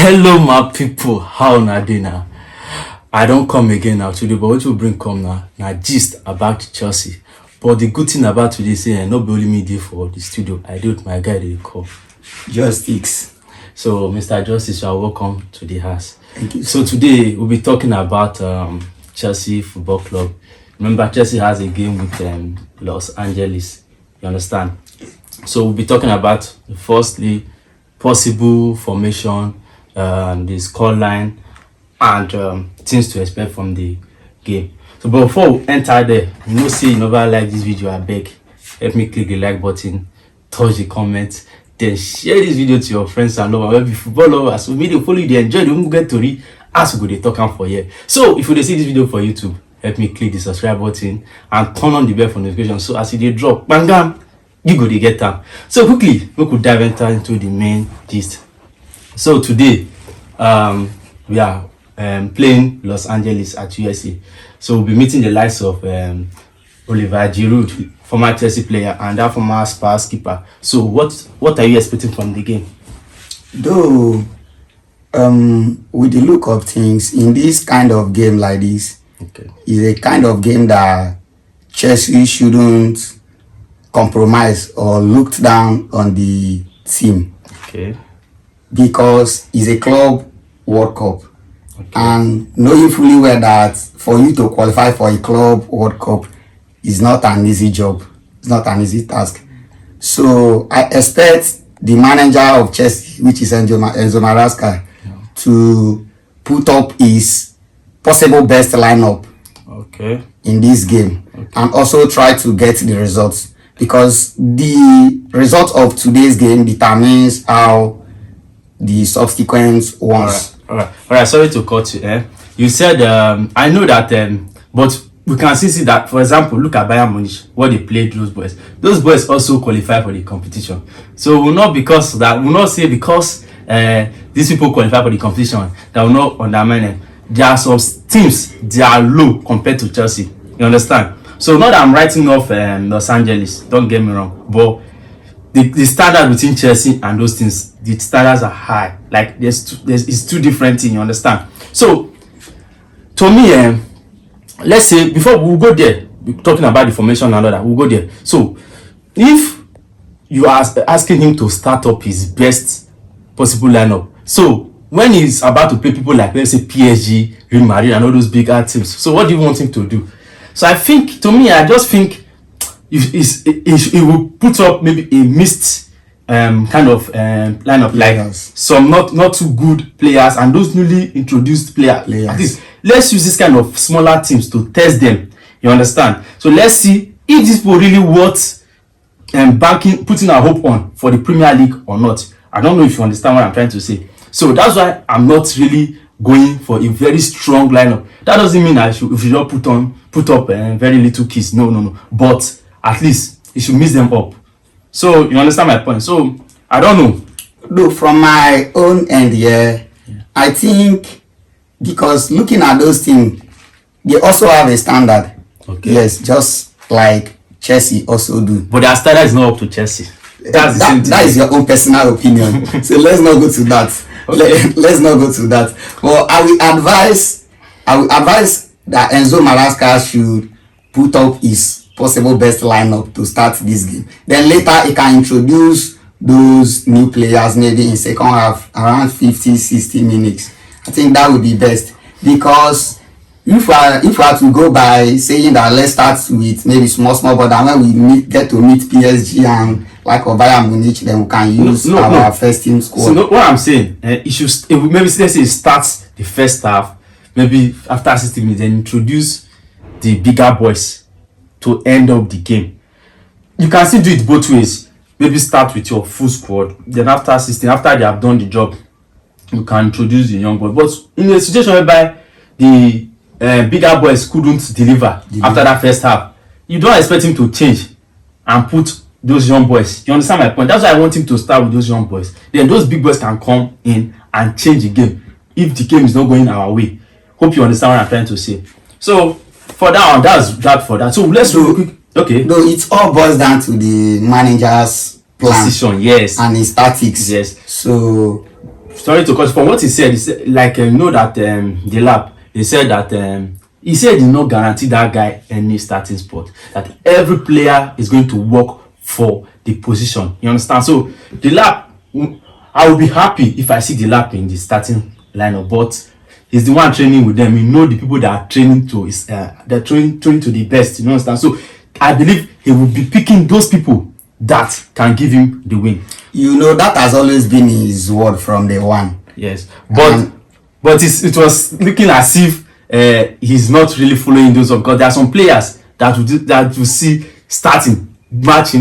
Hello, my people. How na dey now? I don't come again now today, but what you bring come now? Now gist about Chelsea. But the good thing about today say, not be only me dey for the studio. I do with my guy they call Justice. So, Mr. Justice, you are welcome to the house. Thank you. So today we'll be talking about Chelsea Football Club. Remember, Chelsea has a game with Los Angeles. You understand? So we'll be talking about firstly possible formation, the scoreline, and things to expect from the game. So, but before we enter there, say you never like this video, I beg, help me click the like button, touch the comment, then share this video to your friends and lovers. Maybe football lovers, so maybe they follow you, they enjoy, they won't get to read as we go they talk for here. So if you see this video for YouTube, help me click the subscribe button and turn on the bell for notification. So as they drop, bang bam, you go to get them. So quickly, we could dive into the main gist. So today, we are playing Los Angeles at USA. So we'll be meeting the likes of Olivier Giroud, former Chelsea player, and that former Spurs keeper. So what are you expecting from the game? Though, with the look of things, in this kind of game like this, Okay. is a kind of game that Chelsea shouldn't compromise or look down on the team, Okay. because it's a club World Cup. Okay. And knowing fully well that for you to qualify for a club World Cup is not an easy job. It's not an easy task. So I expect the manager of Chelsea, which is Enzo Maresca, to put up his possible best lineup Okay. in this game, and also try to get the results, because the result of today's game determines how the subsequent ones. All right. Sorry to cut you. You said I know that, but we can see that. For example, look at Bayern Munich, what they played those boys. Those boys also qualify for the competition. So we'll not say because these people qualify for the competition that will not undermine them. There are some teams they are low compared to Chelsea. You understand? So not that I'm writing off Los Angeles. Don't get me wrong, but the standard between Chelsea and those things, the standards are high. Like it's two different things. You understand? So to me, let's say before we go there, we're talking about the formation and all that. We'll go there. So if you are asking him to start up his best possible lineup, so when he's about to play people like, let's say, PSG, Real Madrid, and all those bigger teams, so what do you want him to do? So I just think he will put up maybe a mixed kind of lineup, like some not too good players and those newly introduced players. At least let's use this kind of smaller teams to test them. You understand? So let's see if this will really worth putting our hope on for the Premier League or not. I don't know if you understand what I'm trying to say. So that's why I'm not really going for a very strong lineup. That doesn't mean we should not put up very little keys. No. But at least you should mix them up. So you understand my point. So I don't know. Though from my own end here, I think because looking at those teams, they also have a standard. Okay. Yes, just like Chelsea also do. But their standard is not up to Chelsea. That's the same thing. That is your own personal opinion. So let's not go to that. Okay. Let's not go to that. But I will advise that Enzo Maresca should put up his possible best lineup to start this game. Then later he can introduce those new players maybe in second half around 50-60 minutes. I think that would be best, because if we are to go by saying that let's start with maybe small, but then when we get to meet PSG and like Bayern Munich, then we can use our first team squad. So what I'm saying, it should maybe let's say it starts the first half, maybe after 60 minutes, then introduce the bigger boys to end up the game. You can still do it both ways. Maybe start with your full squad, then after 16, after they have done the job, you can introduce the young boys. But in a situation whereby the bigger boys couldn't deliver after that first half, you don't expect him to change and put those young boys. You understand my point? That's why I want him to start with those young boys. Then those big boys can come in and change the game if the game is not going our way. Hope you understand what I'm trying to say. So for that, that's that for that. So let's do okay. Though it all boils down to the manager's plan decision, yes, and his tactics. Yes. So sorry to cut. From what he said like you know that the lab, he said that he said he did not guarantee that guy any starting spot. That every player is going to work for the position. You understand? So the lab, I will be happy if I see the lab in the starting lineup, but he's the one training with them. You know the people that are training to is they're training to the best. You understand? So I believe he will be picking those people that can give him the win. You know that has always been his word from day one. Yes, but it was looking as if he's not really following those up, because there are some players that you see starting match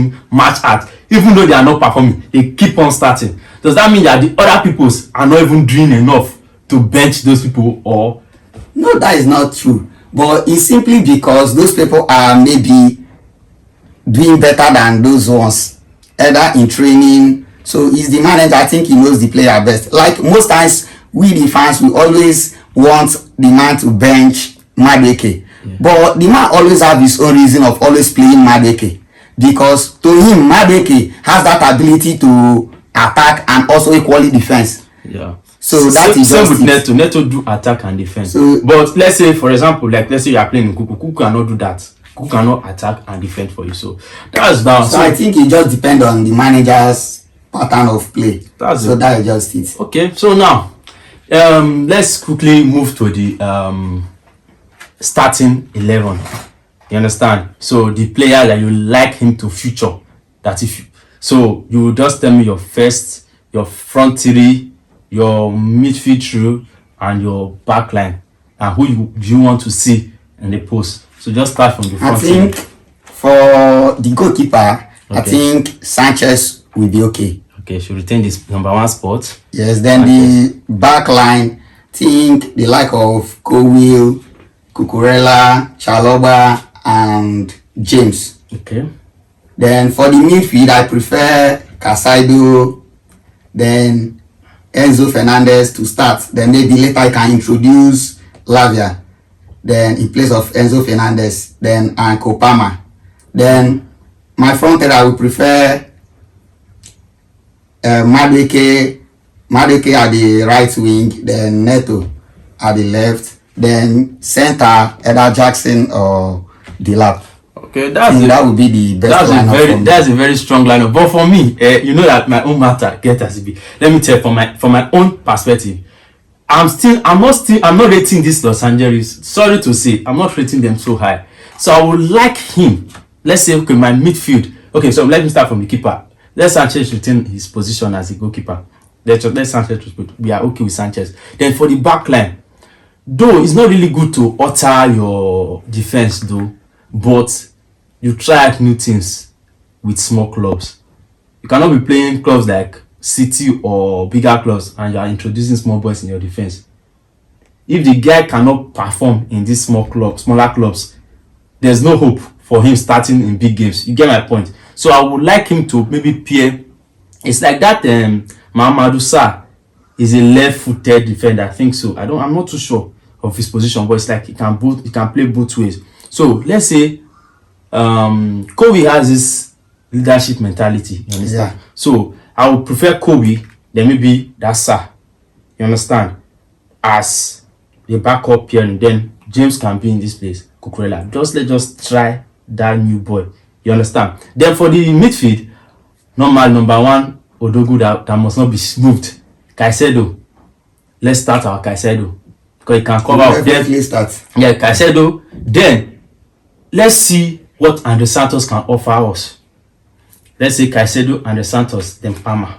out, even though they are not performing, they keep on starting. Does that mean that the other peoples are not even doing enough to bench those people? Or no, that is not true. But it's simply because those people are maybe doing better than those ones, either in training. So he's the manager. I think he knows the player best. Like most times, we the fans, we always want the man to bench Madueke. Yeah. But the man always have his own reason of always playing Madueke, because to him Madueke has that ability to attack and also equally defense. Yeah. So that is same just with Neto. Neto do attack and defense. So, but let's say, for example, like let's say you are playing in Kuku cannot do that. Kuku cannot attack and defend for you. So that's down. So I think it just depends on the manager's pattern of play. That's so it. that is just it. Okay. So now, let's quickly move to the starting 11. You understand? So the player that you like him to feature. That if you, so you will just tell me your front three, your midfield through, and your back line, and who you want to see in the post. So just start from the front. I think for the goalkeeper, I think Sanchez will be okay. Okay, should retain this number 1 spot. Yes, then the back line, think the like of Cowell, Cucurella, Chalobah, and James. Okay. Then for the midfield, I prefer Casado, then Enzo Fernandez to start. Then maybe later I can introduce Lavia. Then in place of Enzo Fernandez, then and Kopama. Then my front end I would prefer Madueke at the right wing, then Neto at the left, then center either Jackson or Delap. Okay, that would be the best lineup. That's a very strong lineup. But for me, you know that my own matter get as it be. Let me tell you from my own perspective. I'm not rating this Los Angeles. Sorry to say, I'm not rating them so high. So I would like him. Let's say, okay, my midfield. Okay, so let me start from the keeper. Let Sanchez retain his position as a goalkeeper. Let Sanchez. We are okay with Sanchez. Then for the back line, though it's not really good to alter your defense, though, but you try out new things with small clubs. You cannot be playing clubs like City or bigger clubs and you are introducing small boys in your defense. If the guy cannot perform in these smaller clubs, there's no hope for him starting in big games. You get my point? So I would like him to maybe pair. It's like that Mamadou Sarr is a left-footed defender. I think so. I'm not too sure of his position, but it's like he can play both ways. So let's say Kobe has this leadership mentality. You understand? Yeah. So I would prefer Kobe than maybe that Sarr. You understand? As the backup here, and then James can be in this place. Cucurella. Let's just try that new boy. You understand? Then for the midfield, normal number 1 Odogu that must not be moved. Caicedo. Let's start our Caicedo because he can cover up. Yeah, Caicedo. Then let's see what Andre Santos can offer us. Let's say Caicedo, Andre Santos, then Palmer.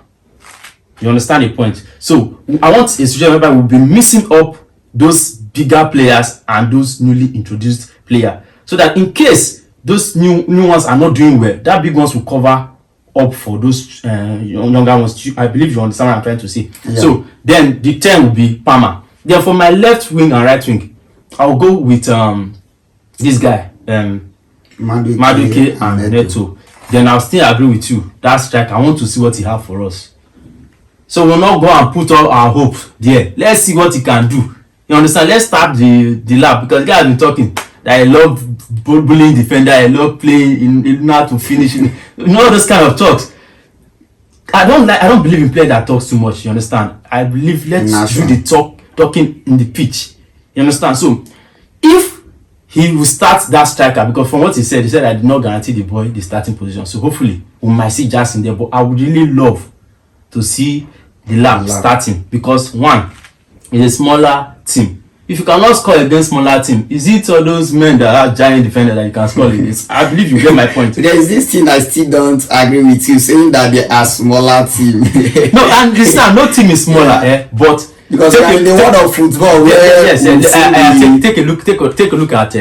You understand the point? So I want a situation whereby we'll be mixing up those bigger players and those newly introduced players, so that in case those new ones are not doing well, that big ones will cover up for those younger ones. I believe you understand what I'm trying to say. Yeah. So then the 10 will be Palmer. Then for my left wing and right wing, I'll go with this guy, Madueke and Neto. Then I'll still agree with you. That's strike. I want to see what he have for us. So we'll not go and put all our hope there. Let's see what he can do. You understand? Let's start the lab, because the guy has been talking that I love bullying defender, I love playing in how to finish. You know those kind of talks. I don't believe in players that talks too much. You understand? I believe let's do the talking in the pitch. You understand? So if he will start that striker, because from what he said I did not guarantee the boy the starting position. So hopefully we might see Jackson there. But I would really love to see the lab starting, because one, it's a smaller team. If you cannot score against smaller team, is it all those men that are giant defenders that you can score against? I believe you get my point. There is this thing I still don't agree with you, saying that they are smaller team. No, and listen, no team is smaller, but because in the world of football, take a look at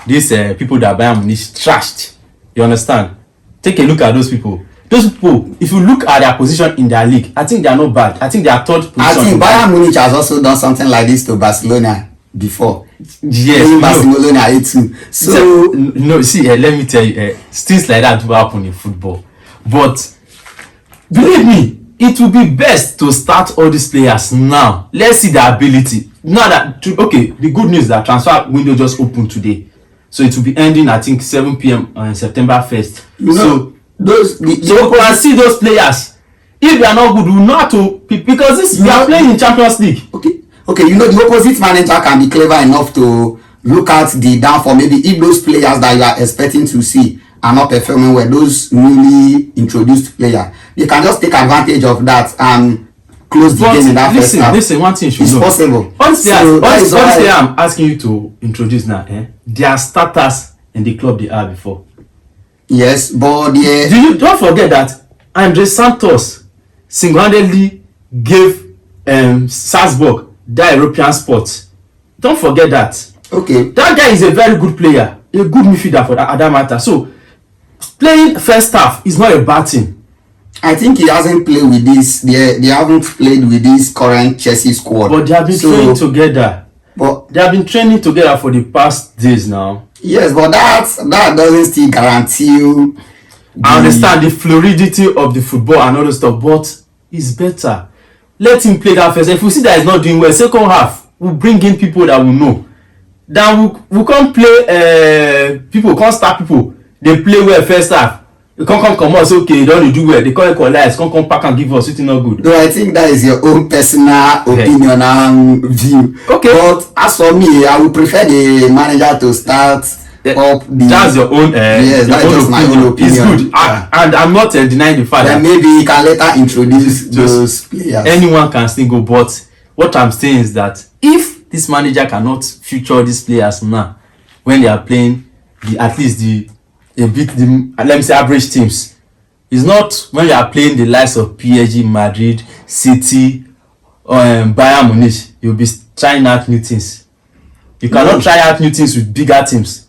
these people that Bayern Munich trashed. You understand? Take a look at those people. Those people, if you look at their position in their league, I think they are not bad. I think they are third position. I think Bayern Munich has also done something like this to Barcelona before. Yes, Barcelona 8-2. So no, see, let me tell you, things like that do happen in football. But believe me, it will be best to start all these players now. Let's see their ability. Now that the good news is that transfer window just opened today, so it will be ending I think 7 p.m. on September 1st. So we can see those players. If they are not good, we know how to, because we are playing in Champions League. Okay, you know the opposite manager can be clever enough to look at the downfall. Maybe if those players that you are expecting to see are not performing well, those newly introduced players, they can just take advantage of that and close the game in that first half. Listen, one thing you should it's know. Possible. Honestly, I'm asking you to introduce now, they are starters in the club they are before. Yes, but don't forget that Andre Santos single-handedly gave Salzburg that European spot. Don't forget that. Okay. That guy is a very good player, a good midfielder for that matter. So playing first half is not a bad thing. I think he hasn't played with this. They haven't played with this current Chelsea squad. But they have been training together. But they have been training together for the past days now. Yes, but that doesn't still guarantee you. I understand the fluidity of the football and all the stuff, but it's better. Let him play that first. If we see that he's not doing well, second half, we'll bring in people that we know. Then we can't play people, can't start people. They play well first half. They can't come out, say, okay, they don't do well. They can't equalize, can't come back and give us something not good. No, I think that is your own personal opinion and view. Okay. But as for me, I would prefer the manager to start up the... That's your own yes, that's just my own opinion. It's good. And I'm not denying the fact that maybe you can later introduce those players. Anyone can still go, but what I'm saying is that if this manager cannot feature these players now, when they are playing let me say average teams, it's not when you are playing the likes of PSG, Madrid, City, Bayern Munich, you'll be trying out new things. You cannot try out new things with bigger teams.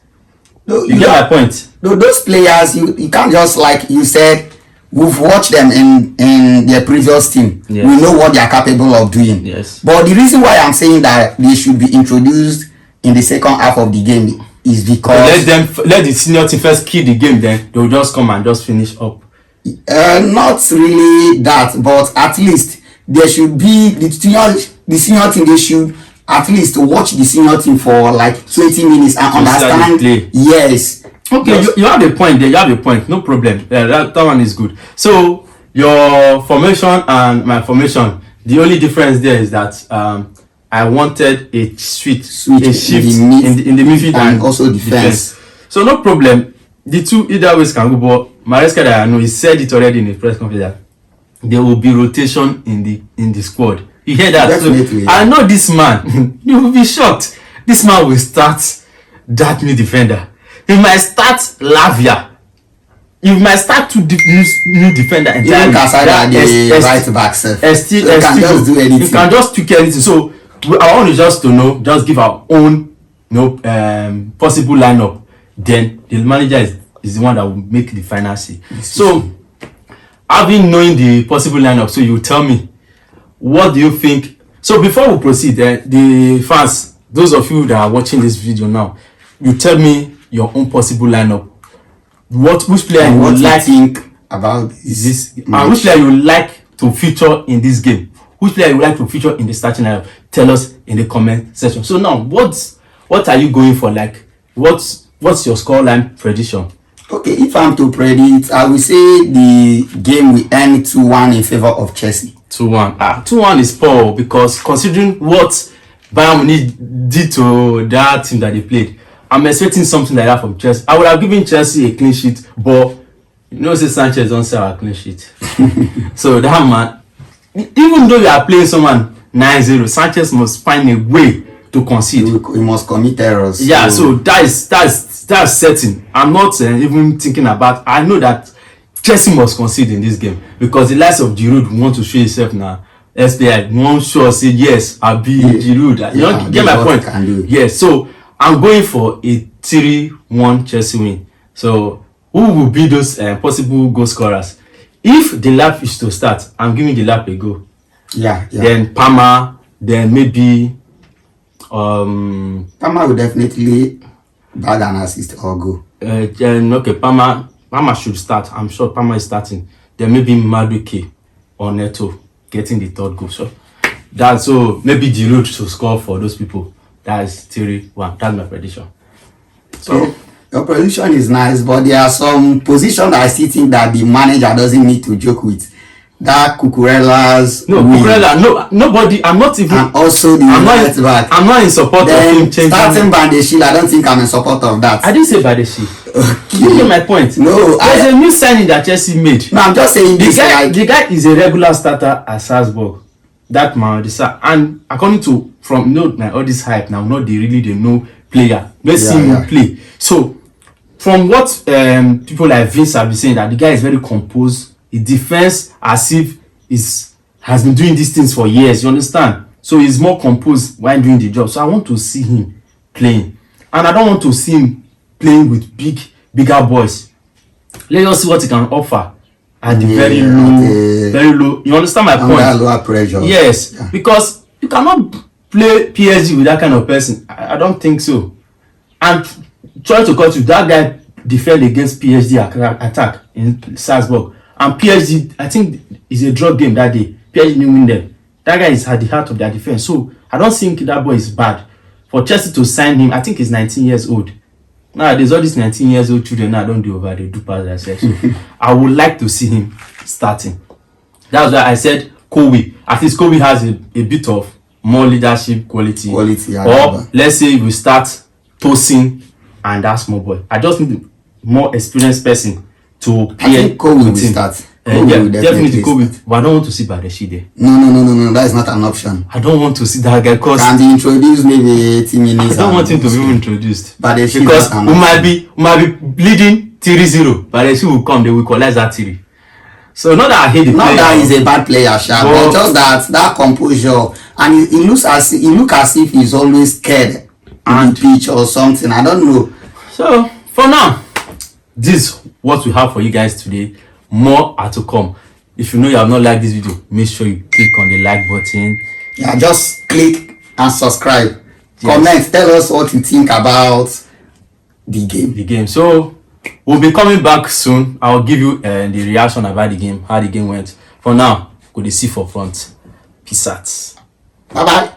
No, you get my point. No, those players, you can't just, like you said, we've watched them in their previous team. Yes. We know what they are capable of doing. Yes. But the reason why I'm saying that they should be introduced in the second half of the game is because let the senior team first kill the game, then they will just come and just finish up. Not really that, but at least there should be the senior team. They should at least watch the senior team for like 20 minutes and understand. Yes. Okay, you have a point there. You have a point. No problem. That one is good. So your formation and my formation, the only difference there is that I wanted a shift in the midfield and also defense. So no problem. The two either ways can go. But Maresca, that I know, he said it already in the press conference that there will be rotation in the squad. You hear that? Definitely, so, I know this man. You will be shocked. This man will start that new defender. He might start Lavia. He might start to new defender entirely. Even Casada, the right back self. You can just do anything. You can just tweak anything. So I want just to know, just give our own possible lineup. Then the manager is the one that will make the final say. So having knowing the possible lineup, so you tell me, what do you think? So before we proceed, the fans, those of you that are watching this video now, you tell me your own possible lineup. Which player you would like think about this and which player you would like to feature in this game? Which player you would like to feature in the starting lineup? Tell us in the comment section. So now, what are you going for? Like, what's your scoreline prediction? Okay, if I'm to predict, I will say the game will end 2-1 in favor of Chelsea. 2-1. 2-1 is poor because considering what Bayern Munich did to that team that they played, I'm expecting something like that from Chelsea. I would have given Chelsea a clean sheet, but you know, say Sanchez don't sell a clean sheet. So that man, even though you are playing someone 9-0, Sanchez must find a way to concede. He must commit errors. Yeah, so that's certain. I'm not even thinking about. I know that Chelsea must concede in this game because the likes of Giroud want to show himself now. SPI won't show say yes, I'll be Giroud. You know, get my point. Yes, so I'm going for a 3-1 Chelsea win. So who will be those possible goal scorers? If the lap is to start, I'm giving the lap a go. Yeah. Then Palmer, then maybe Palmer will definitely bag an assist or go. Okay, Palmer should start. I'm sure Palmer is starting. Then maybe Madueke or Neto getting the third goal. So that's so maybe Giroud to score for those people. That's 3-1. That's my prediction. So okay. Your prediction is nice, but there are some positions I still think that the manager doesn't need to joke with. That Cucurella's Cucurella, nobody. I'm not even. And also the right back. I'm not in support then of him changing. Starting Bandeshil, I don't think I'm in support of that. I didn't say Bandeshil. Okay. You get my point. No, there's a new signing that Chelsea made. No, I'm just saying this. The guy is a regular starter at Salzburg. That man, and according to from all this hype now, not they know player. Let's see him play. So from what people like Vince have been saying, that the guy is very composed. He defends as if has been doing these things for years. You understand? So he's more composed while doing the job. So I want to see him playing, and I don't want to see him playing with bigger boys. Let us see what he can offer at the very low. You understand my point? Under lower pressure. Yes, because you cannot play PSG with that kind of person. I don't think so. And try to cut you. That guy defend against PSG attack in Salzburg. And PSG, I think, is a draw game that day. PSG didn't win them. That guy is at the heart of their defense. So I don't think that boy is bad. For Chelsea to sign him, I think he's 19 years old. Now there's all these 19 years old children now don't do over, they do pass themselves. So I would like to see him starting. That's why I said Kobe. At least Kobe has a bit of more leadership quality. Or let's say we start Tosin and that small boy. I just need more experienced person to play. I think Kobe will start. Definitely Kobe. But I don't want to see Bandeshil there. No. That is not an option. I don't want to see that guy because can be introduced maybe 80 minutes. I don't want him to be introduced. Bandeshil because we might be leading 3-0. Bandeshil will come, they will equalize that 3. So not that I hate the player. Not that he's a bad player, but just that composure, and he looks as if he's always scared on the pitch or something. I don't know. So for now, this is what we have for you guys today. More are to come. If you know you have not liked this video, make sure you click on the like button. Yeah, just click and subscribe. Yes. Comment, tell us what you think about the game. So we'll be coming back soon. I'll give you the reaction about the game, how the game went. For now, go to see for front. Peace out. Bye bye.